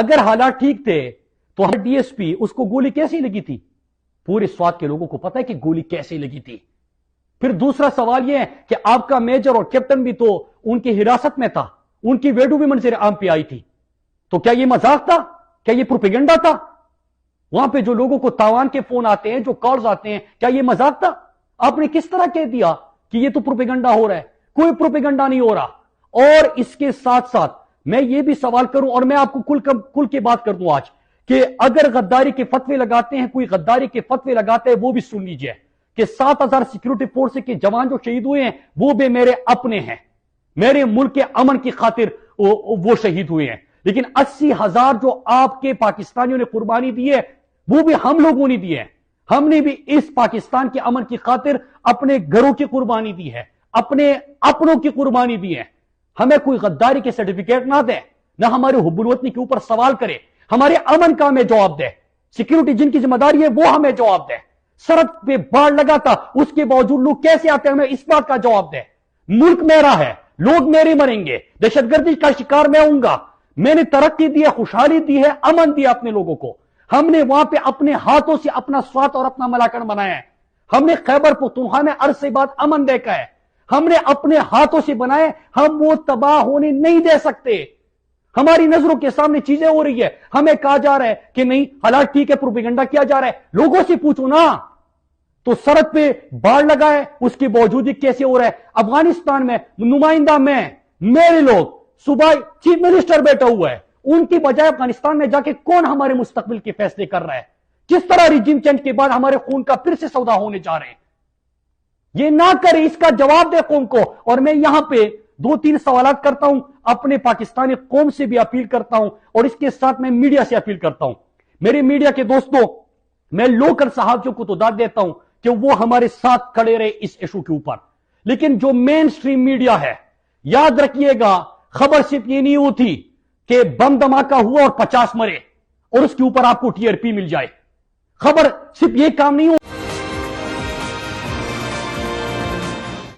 اگر حالات ٹھیک تھے تو ہر ڈی ایس پی اس کو گولی کیسی لگی تھی؟ پورے سوات کے لوگوں کو پتا ہے کہ گولی کیسے لگی تھی. پھر دوسرا سوال یہ ہے کہ آپ کا میجر اور کیپٹن بھی تو ان کی حراست میں تھا, ان کی ویڈیو بھی منظر عام پہ آئی تھی. تو کیا یہ مذاق تھا؟ کیا یہ پروپیگنڈا تھا؟ وہاں پہ جو لوگوں کو تاوان کے فون آتے ہیں, جو کالز آتے ہیں, کیا یہ مذاق تھا؟ آپ نے کس طرح کہہ دیا کہ یہ تو پروپیگنڈا ہو رہا ہے؟ کوئی پروپیگنڈا نہیں ہو رہا. اور اس کے ساتھ ساتھ میں یہ بھی سوال کروں, اور میں آپ کو کل کی بات کر دوں آج, کہ اگر غداری کے فتوے لگاتے ہیں, کوئی غداری کے فتوے لگاتے ہیں, وہ بھی سن لیجئے کہ 7,000 سیکیورٹی فورس کے جوان جو شہید ہوئے ہیں وہ بھی میرے اپنے ہیں, میرے ملک کے امن کی خاطر وہ شہید ہوئے ہیں. لیکن 80,000 جو آپ کے پاکستانیوں نے قربانی دی ہے وہ بھی ہم لوگوں نے دی ہے. ہم نے بھی اس پاکستان کے امن کی خاطر اپنے گھروں کی قربانی دی ہے, اپنے اپنوں کی قربانی دی ہے. ہمیں کوئی غداری کے سرٹیفکیٹ نہ دے, نہ ہمارے حب الوطنی کے اوپر سوال کرے, ہمارے امن کا ہمیں جواب دے. سیکیورٹی جن کی ذمہ داری ہے وہ ہمیں جواب دے. سڑک پہ باڑ لگاتا اس کے باوجود لوگ کیسے آتے ہیں, ہمیں اس بات کا جواب دے. ملک میرا ہے, لوگ میرے مریں گے, دہشت گردی کا شکار میں ہوں گا. میں نے ترقی دی ہے, خوشحالی دی ہے, امن دیا اپنے لوگوں کو. ہم نے وہاں پہ اپنے ہاتھوں سے اپنا سوات اور اپنا ملاکنڈ بنایا ہے. ہم نے خیبر پختونخوا میں عرصے بعد امن دیکھا ہے. ہم نے اپنے ہاتھوں سے بنائے, ہم وہ تباہ ہونے نہیں دے سکتے. ہماری نظروں کے سامنے چیزیں ہو رہی ہے, ہمیں کہا جا رہا ہے کہ نہیں حالات ٹھیک ہے, پروپیگنڈا کیا جا رہا ہے. لوگوں سے پوچھو نا, تو سڑک پہ باڑ لگا ہے, اس کے باوجود ہی کیسے ہو رہا ہے. افغانستان میں نمائندہ میں, میرے لوگ, صوبائی چیف منسٹر بیٹھا ہوا ہے, ان کی بجائے افغانستان میں جا کے کون ہمارے مستقبل کے فیصلے کر رہا ہے؟ کس طرح ریجیم چینج کے بعد ہمارے خون کا پھر سے سودا ہونے جا رہے ہیں؟ یہ نہ کرے, اس کا جواب دے قوم کو. اور میں یہاں پہ 2-3 سوالات کرتا ہوں, اپنے پاکستانی قوم سے بھی اپیل کرتا ہوں, اور اس کے ساتھ میں میڈیا سے اپیل کرتا ہوں. میرے میڈیا کے دوستوں, میں لوکل صحافیوں کو تو داد دیتا ہوں کہ وہ ہمارے ساتھ کھڑے رہے اس ایشو کے اوپر, لیکن جو مین سٹریم میڈیا ہے, یاد رکھیے گا, خبر صرف یہ نہیں ہوتی کہ بم دھماکہ ہوا اور 50 مرے اور اس کے اوپر آپ کو TRP مل جائے. خبر صرف یہ کام نہیں ہو